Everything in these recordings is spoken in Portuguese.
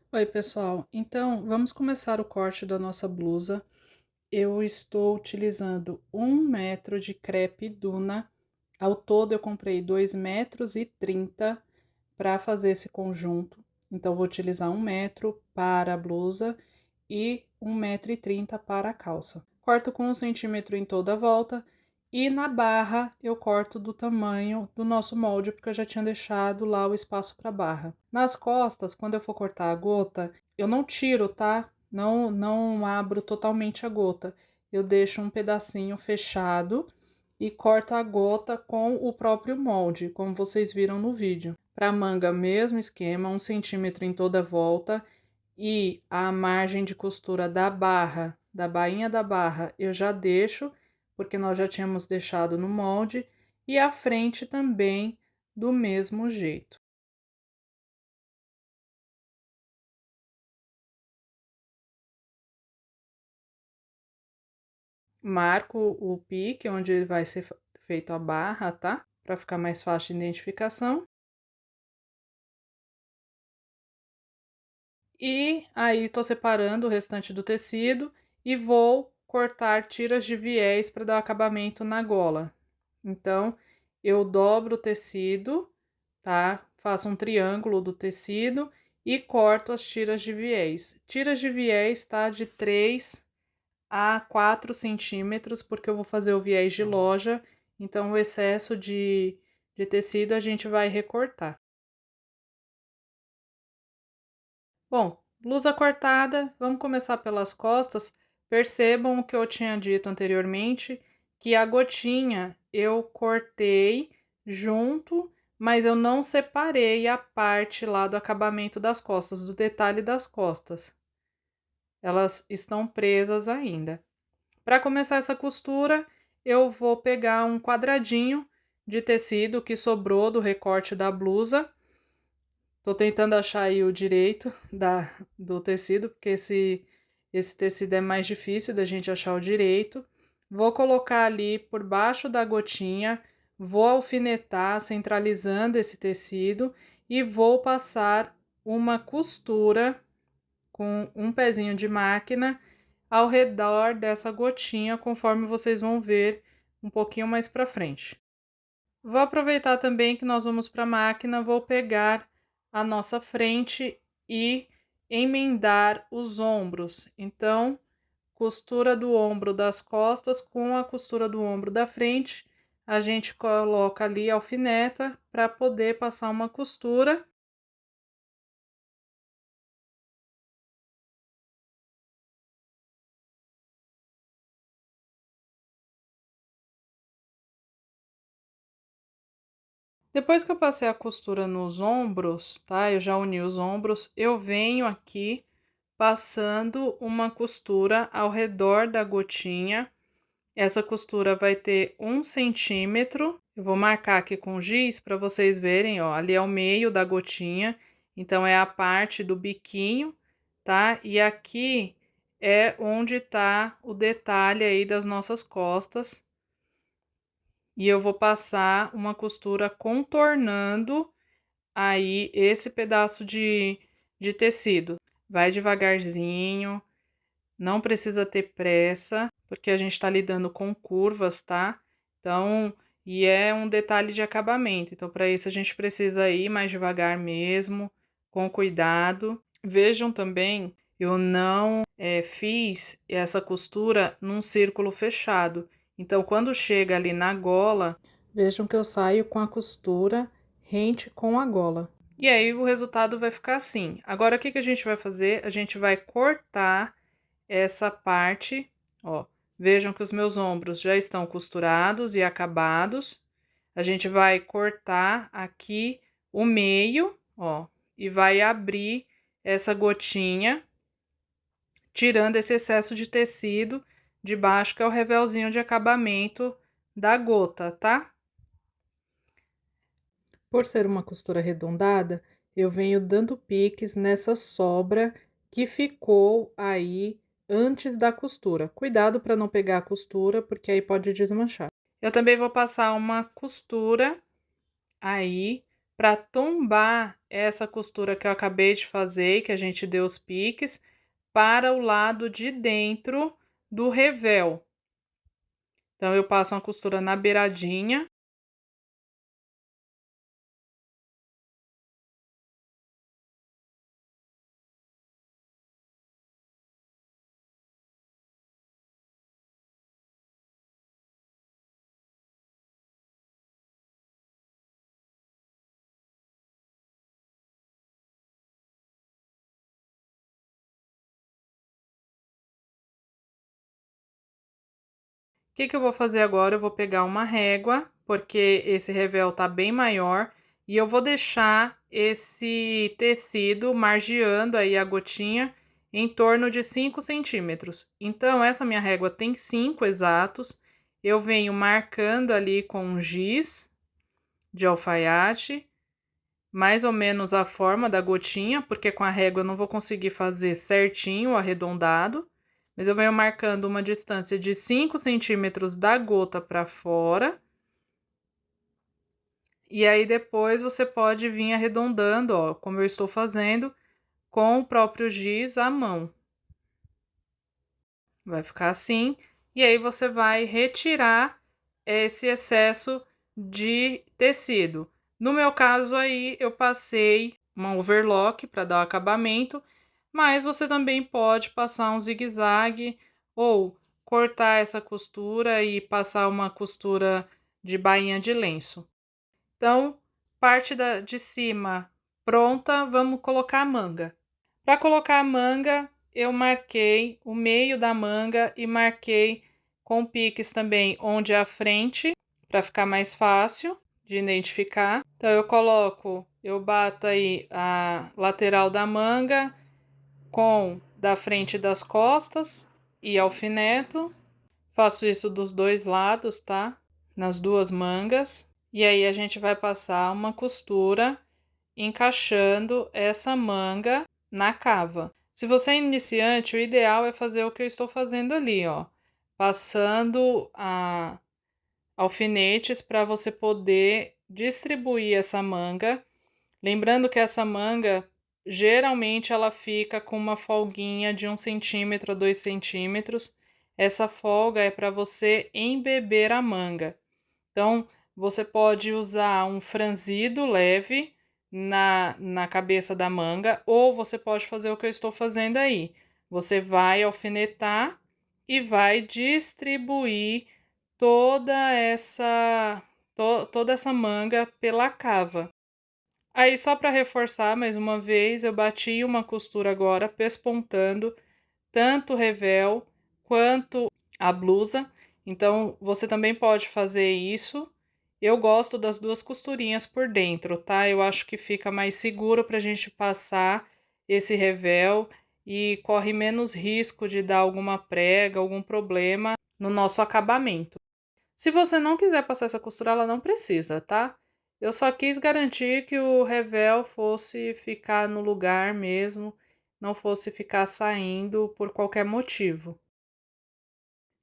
Oi, pessoal. Então, vamos começar o corte da nossa blusa. Eu estou utilizando 1 metro de crepe Duna. Ao todo, eu comprei 2,30 m para fazer esse conjunto. Então, vou utilizar 1 metro para a blusa e 1,30 m para a calça. Corto com 1 centímetro em toda a volta. E na barra eu corto do tamanho do nosso molde, porque eu já tinha deixado lá o espaço para barra. Nas costas, quando eu for cortar a gota, eu não tiro, tá? Não abro totalmente a gota. Eu deixo um pedacinho fechado e corto a gota com o próprio molde, como vocês viram no vídeo. Para manga, mesmo esquema, 1 centímetro em toda a volta e a margem de costura da barra, da bainha da barra, eu já deixo, porque nós já tínhamos deixado no molde, e a frente também do mesmo jeito. Marco o pique onde vai ser feito a barra, tá? Para ficar mais fácil de identificação. E aí tô separando o restante do tecido e vou cortar tiras de viés para dar acabamento na gola. Então, eu dobro o tecido, tá? Faço um triângulo do tecido e corto as tiras de viés. Tiras de viés, tá? De 3 a 4 centímetros, porque eu vou fazer o viés de loja, então o excesso de tecido a gente vai recortar. Bom, blusa cortada, vamos começar pelas costas. Percebam o que eu tinha dito anteriormente, que a gotinha eu cortei junto, mas eu não separei a parte lá do acabamento das costas, do detalhe das costas. Elas estão presas ainda. Para começar essa costura, eu vou pegar um quadradinho de tecido que sobrou do recorte da blusa. Tô tentando achar aí o direito do tecido, porque esse tecido é mais difícil da gente achar o direito. Vou colocar ali por baixo da gotinha, vou alfinetar, centralizando esse tecido e vou passar uma costura com um pezinho de máquina ao redor dessa gotinha, conforme vocês vão ver um pouquinho mais para frente. Vou aproveitar também que nós vamos para a máquina, vou pegar a nossa frente e emendar os ombros. Então, costura do ombro das costas com a costura do ombro da frente, a gente coloca ali a alfineta para poder passar uma costura. Depois que eu passei a costura nos ombros, tá? Eu já uni os ombros, eu venho aqui passando uma costura ao redor da gotinha. Essa costura vai ter 1 centímetro. Eu vou marcar aqui com giz para vocês verem, ó. Ali é o meio da gotinha, então é a parte do biquinho, tá? E aqui é onde tá o detalhe aí das nossas costas. E eu vou passar uma costura contornando aí esse pedaço de tecido. Vai devagarzinho, não precisa ter pressa, porque a gente tá lidando com curvas, tá? Então, e é um detalhe de acabamento, então para isso a gente precisa ir mais devagar mesmo, com cuidado. Vejam também, eu não fiz essa costura num círculo fechado, então quando chega ali na gola, vejam que eu saio com a costura rente com a gola. E aí o resultado vai ficar assim. Agora o que que a gente vai fazer? A gente vai cortar essa parte, ó. Vejam que os meus ombros já estão costurados e acabados. A gente vai cortar aqui o meio, ó, e vai abrir essa gotinha, tirando esse excesso de tecido de baixo, que é o revelzinho de acabamento da gota, tá? Por ser uma costura arredondada, eu venho dando piques nessa sobra que ficou aí antes da costura. Cuidado para não pegar a costura, porque aí pode desmanchar. Eu também vou passar uma costura aí para tombar essa costura que eu acabei de fazer, que a gente deu os piques, para o lado de dentro do revel. Então, eu passo uma costura na beiradinha. O que que eu vou fazer agora? Eu vou pegar uma régua, porque esse revel tá bem maior, e eu vou deixar esse tecido margeando aí a gotinha em torno de 5 centímetros. Então, essa minha régua tem 5 exatos. Eu venho marcando ali com um giz de alfaiate, mais ou menos a forma da gotinha, porque com a régua eu não vou conseguir fazer certinho, arredondado. Mas eu venho marcando uma distância de 5 centímetros da gota para fora. E aí depois você pode vir arredondando, ó, como eu estou fazendo, com o próprio giz à mão. Vai ficar assim. E aí você vai retirar esse excesso de tecido. No meu caso aí, eu passei uma overlock para dar o acabamento, mas você também pode passar um zigue-zague ou cortar essa costura e passar uma costura de bainha de lenço. Então, parte de cima pronta, vamos colocar a manga. Para colocar a manga, eu marquei o meio da manga e marquei com piques também onde é a frente, para ficar mais fácil de identificar. Então, eu bato aí a lateral da manga com da frente das costas e alfineto. Faço isso dos dois lados, tá? Nas duas mangas. E aí, a gente vai passar uma costura encaixando essa manga na cava. Se você é iniciante, o ideal é fazer o que eu estou fazendo ali, ó. Passando alfinetes para você poder distribuir essa manga. Lembrando que essa manga, geralmente, ela fica com uma folguinha de 1 centímetro a 2 centímetros. Essa folga é para você embeber a manga. Então, você pode usar um franzido leve na cabeça da manga, ou você pode fazer o que eu estou fazendo aí. Você vai alfinetar e vai distribuir toda essa manga pela cava. Aí, só para reforçar mais uma vez, eu bati uma costura agora, pespontando tanto o revel quanto a blusa. Então, você também pode fazer isso. Eu gosto das duas costurinhas por dentro, tá? Eu acho que fica mais seguro pra gente passar esse revel e corre menos risco de dar alguma prega, algum problema no nosso acabamento. Se você não quiser passar essa costura, ela não precisa, tá? Eu só quis garantir que o revel fosse ficar no lugar mesmo, não fosse ficar saindo por qualquer motivo.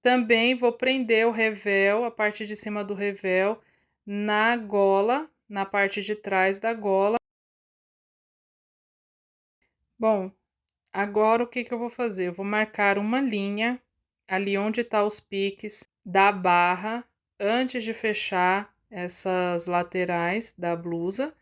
Também vou prender o revel, a parte de cima do revel, na gola, na parte de trás da gola. Bom, agora o que que eu vou fazer? Eu vou marcar uma linha ali onde tá os piques da barra, antes de fechar essas laterais da blusa.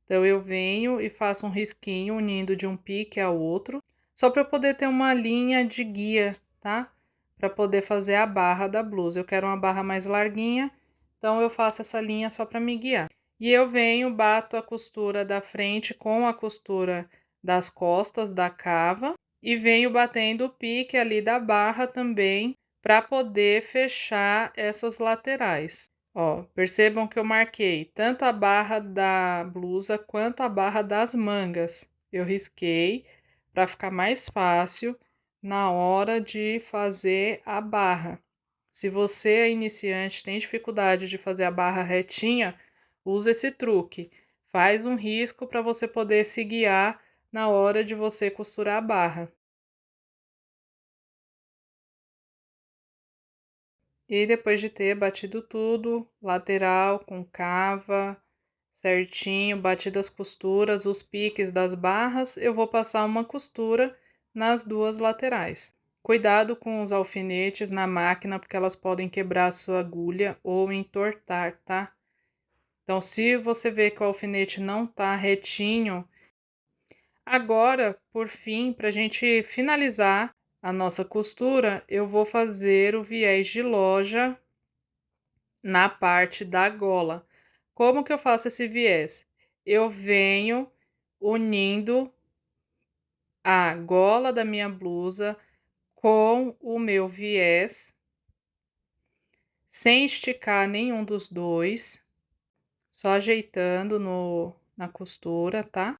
Então, eu venho e faço um risquinho unindo de um pique ao outro, só para eu poder ter uma linha de guia, tá? Para poder fazer a barra da blusa. Eu quero uma barra mais larguinha, então eu faço essa linha só para me guiar. E eu venho, bato a costura da frente com a costura das costas da cava e venho batendo o pique ali da barra também para poder fechar essas laterais. Ó, percebam que eu marquei tanto a barra da blusa quanto a barra das mangas. Eu risquei para ficar mais fácil na hora de fazer a barra. Se você é iniciante, tem dificuldade de fazer a barra retinha, usa esse truque. Faz um risco para você poder se guiar na hora de você costurar a barra. E depois de ter batido tudo, lateral com cava, certinho, batidas as costuras, os piques das barras, eu vou passar uma costura nas duas laterais. Cuidado com os alfinetes na máquina, porque elas podem quebrar a sua agulha ou entortar, tá? Então, se você vê que o alfinete não tá retinho, agora, por fim, para a gente finalizar a nossa costura, eu vou fazer o viés de loja na parte da gola. Como que eu faço esse viés? Eu venho unindo a gola da minha blusa com o meu viés, sem esticar nenhum dos dois, só ajeitando na costura, tá?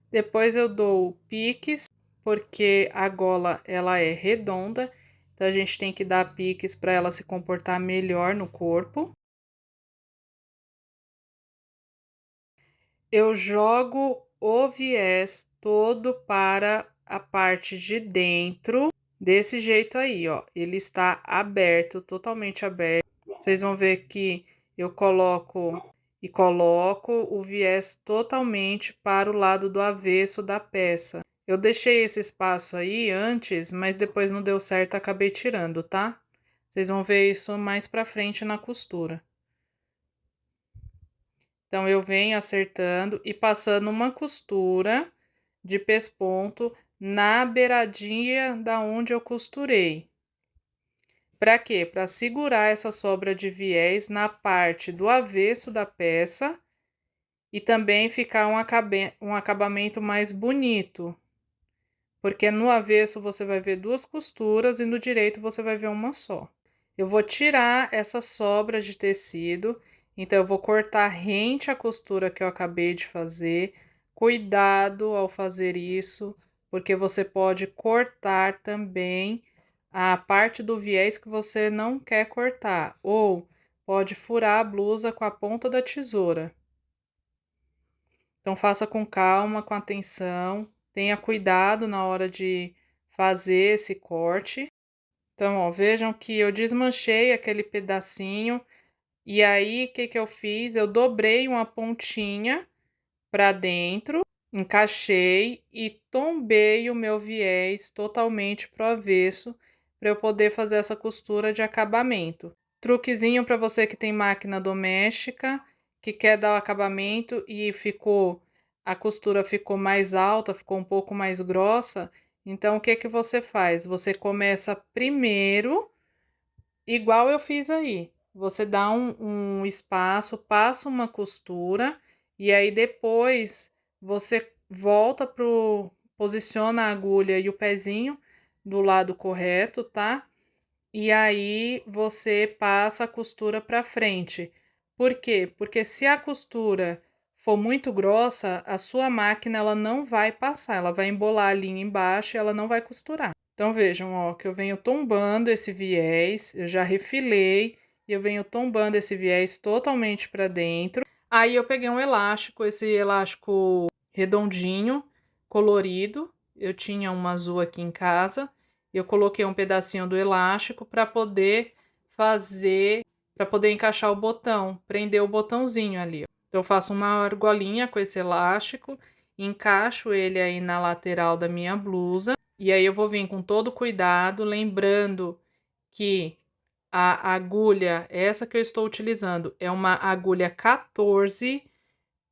Depois eu dou piques, porque a gola ela é redonda, então a gente tem que dar piques para ela se comportar melhor no corpo. Eu jogo o viés todo para a parte de dentro, desse jeito aí, ó. Ele está aberto, totalmente aberto. Vocês vão ver que eu coloco o viés totalmente para o lado do avesso da peça. Eu deixei esse espaço aí antes, mas depois não deu certo, acabei tirando, tá? Vocês vão ver isso mais pra frente na costura. Então, eu venho acertando e passando uma costura de pesponto na beiradinha da onde eu costurei. Para quê? Para segurar essa sobra de viés na parte do avesso da peça e também ficar um acabamento mais bonito. Porque no avesso você vai ver duas costuras e no direito você vai ver uma só. Eu vou tirar essa sobra de tecido, então eu vou cortar rente a costura que eu acabei de fazer. Cuidado ao fazer isso, porque você pode cortar também a parte do viés que você não quer cortar, ou pode furar a blusa com a ponta da tesoura. Então, faça com calma, com atenção, tenha cuidado na hora de fazer esse corte. Então, ó, vejam que eu desmanchei aquele pedacinho e aí o que que eu fiz? Eu dobrei uma pontinha para dentro, encaixei e tombei o meu viés totalmente pro avesso para eu poder fazer essa costura de acabamento. Truquezinho para você que tem máquina doméstica, que quer dar o acabamento e a costura ficou mais alta, ficou um pouco mais grossa. Então, o que que você faz? Você começa primeiro, igual eu fiz aí. Você dá um espaço, passa uma costura e aí depois você volta posiciona a agulha e o pezinho do lado correto, tá? E aí você passa a costura para frente. Por quê? Porque se a costura for muito grossa, a sua máquina ela não vai passar, ela vai embolar a linha embaixo e ela não vai costurar. Então vejam, ó, que eu venho tombando esse viés, eu já refilei e eu venho tombando esse viés totalmente para dentro. Aí eu peguei um elástico, esse elástico redondinho, colorido. Eu tinha um azul aqui em casa. Eu coloquei um pedacinho do elástico para poder para poder encaixar o botão, prender o botãozinho ali. Ó. Então eu faço uma argolinha com esse elástico, encaixo ele aí na lateral da minha blusa e aí eu vou vir com todo cuidado, lembrando que a agulha, essa que eu estou utilizando, é uma agulha 14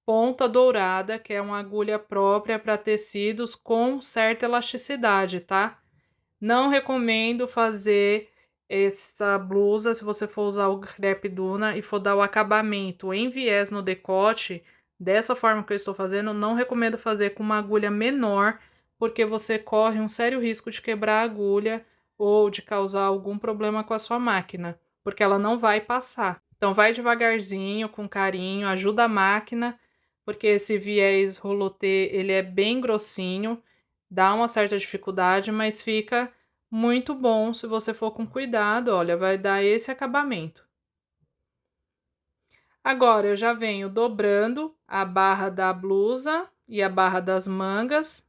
ponta dourada, que é uma agulha própria para tecidos com certa elasticidade, tá? Não recomendo fazer essa blusa se você for usar o crepe Duna e for dar o acabamento em viés no decote, dessa forma que eu estou fazendo, não recomendo fazer com uma agulha menor, porque você corre um sério risco de quebrar a agulha ou de causar algum problema com a sua máquina, porque ela não vai passar. Então vai devagarzinho, com carinho, ajuda a máquina, porque esse viés rolotê, ele é bem grossinho, dá uma certa dificuldade, mas fica muito bom se você for com cuidado, olha, vai dar esse acabamento. Agora eu já venho dobrando a barra da blusa e a barra das mangas.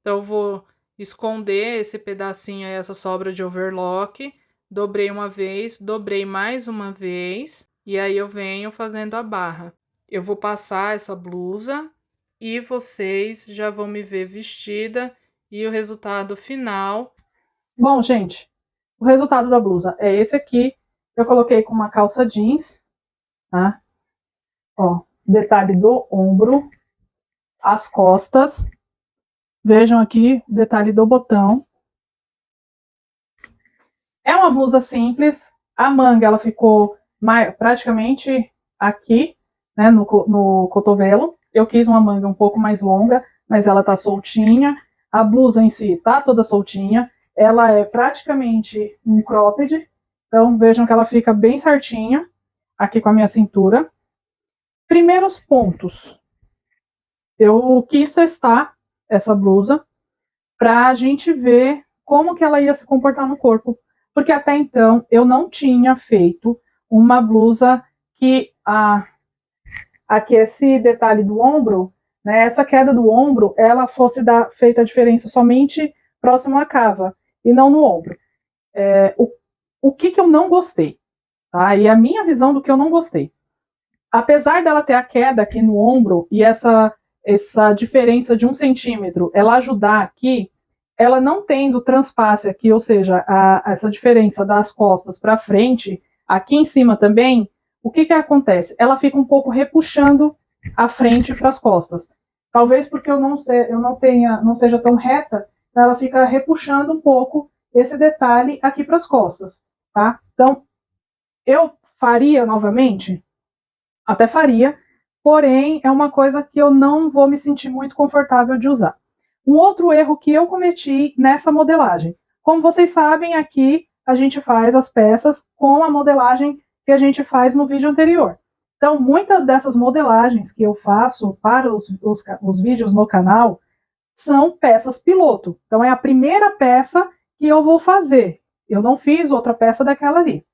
Então eu vou esconder esse pedacinho aí, essa sobra de overlock. Dobrei uma vez, dobrei mais uma vez e aí eu venho fazendo a barra. Eu vou passar essa blusa e vocês já vão me ver vestida e o resultado final. Bom, gente, o resultado da blusa é esse aqui. Eu coloquei com uma calça jeans, tá? Ó, detalhe do ombro, as costas. Vejam aqui o detalhe do botão. É uma blusa simples. A manga ela ficou praticamente aqui, né, no cotovelo. Eu quis uma manga um pouco mais longa, mas ela tá soltinha. A blusa em si tá toda soltinha. Ela é praticamente um cropped. Então vejam que ela fica bem certinha aqui com a minha cintura. Primeiros pontos. Eu quis testar essa blusa para a gente ver como que ela ia se comportar no corpo, porque até então eu não tinha feito uma blusa que aqui esse detalhe do ombro, né, essa queda do ombro, ela fosse feita a diferença somente próximo à cava e não no ombro. O que eu não gostei, tá? E a minha visão do que eu não gostei. Apesar dela ter a queda aqui no ombro e essa diferença de 1 centímetro, ela ajudar aqui, ela não tendo transpasse aqui, ou seja, essa diferença das costas para frente, aqui em cima também, o que acontece? Ela fica um pouco repuxando a frente para as costas. Talvez porque eu não seja tão reta, ela fica repuxando um pouco esse detalhe aqui para as costas, tá? Então, eu faria novamente? Até faria, porém é uma coisa que eu não vou me sentir muito confortável de usar. Um outro erro que eu cometi nessa modelagem. Como vocês sabem, aqui a gente faz as peças com a modelagem que a gente faz no vídeo anterior. Então, muitas dessas modelagens que eu faço para os vídeos no canal são peças piloto. Então, é a primeira peça que eu vou fazer. Eu não fiz outra peça daquela ali.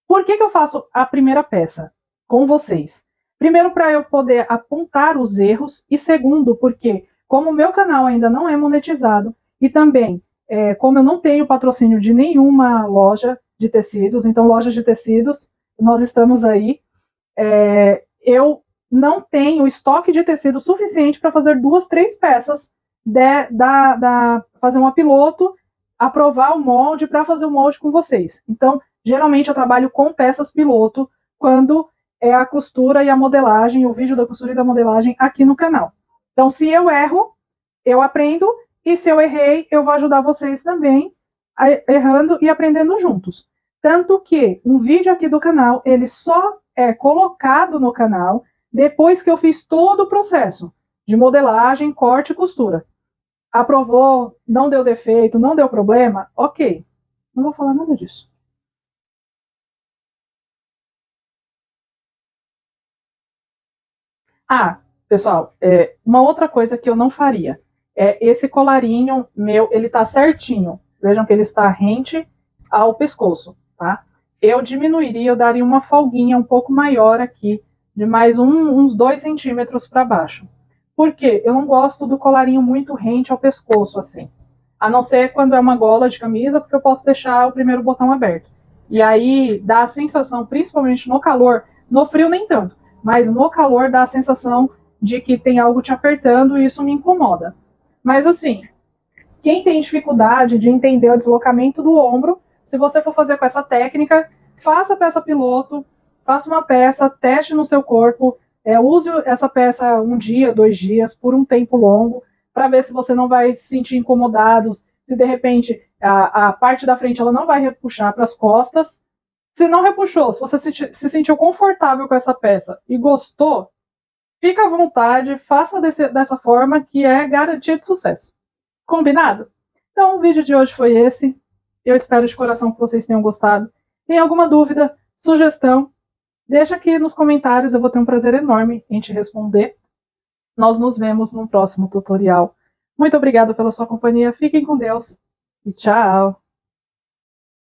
Por que eu faço a primeira peça com vocês? Primeiro, para eu poder apontar os erros, e segundo, porque como o meu canal ainda não é monetizado, e também como eu não tenho patrocínio de nenhuma loja de tecidos, então lojas de tecidos, nós estamos aí, eu não tenho estoque de tecido suficiente para fazer 2, 3 peças, fazer uma piloto, aprovar o molde para fazer o molde com vocês. Então, geralmente eu trabalho com peças piloto quando é a costura e a modelagem, o vídeo da costura e da modelagem aqui no canal. Então, se eu erro, eu aprendo, e se eu errei, eu vou ajudar vocês também, errando e aprendendo juntos. Tanto que um vídeo aqui do canal, ele só é colocado no canal depois que eu fiz todo o processo de modelagem, corte e costura. Aprovou, não deu defeito, não deu problema, ok. Não vou falar nada disso. Ah, pessoal, uma outra coisa que eu não faria é esse colarinho meu, ele tá certinho. Vejam que ele está rente ao pescoço, tá? Eu diminuiria, eu daria uma folguinha um pouco maior aqui, de mais uns 2 centímetros para baixo. Por quê? Eu não gosto do colarinho muito rente ao pescoço, assim. A não ser quando é uma gola de camisa, porque eu posso deixar o primeiro botão aberto. E aí dá a sensação, principalmente no calor, no frio nem tanto, mas no calor dá a sensação de que tem algo te apertando e isso me incomoda. Mas assim, quem tem dificuldade de entender o deslocamento do ombro, se você for fazer com essa técnica, faça a peça piloto, faça uma peça, teste no seu corpo, use essa peça 1 dia, 2 dias, por um tempo longo, para ver se você não vai se sentir incomodado, se de repente a parte da frente ela não vai repuxar para as costas. Se não repuxou, se você se sentiu confortável com essa peça e gostou, fica à vontade, faça dessa forma que é garantia de sucesso. Combinado? Então o vídeo de hoje foi esse. Eu espero de coração que vocês tenham gostado. Tem alguma dúvida, sugestão? Deixa aqui nos comentários, eu vou ter um prazer enorme em te responder. Nós nos vemos no próximo tutorial. Muito obrigada pela sua companhia, fiquem com Deus E tchau!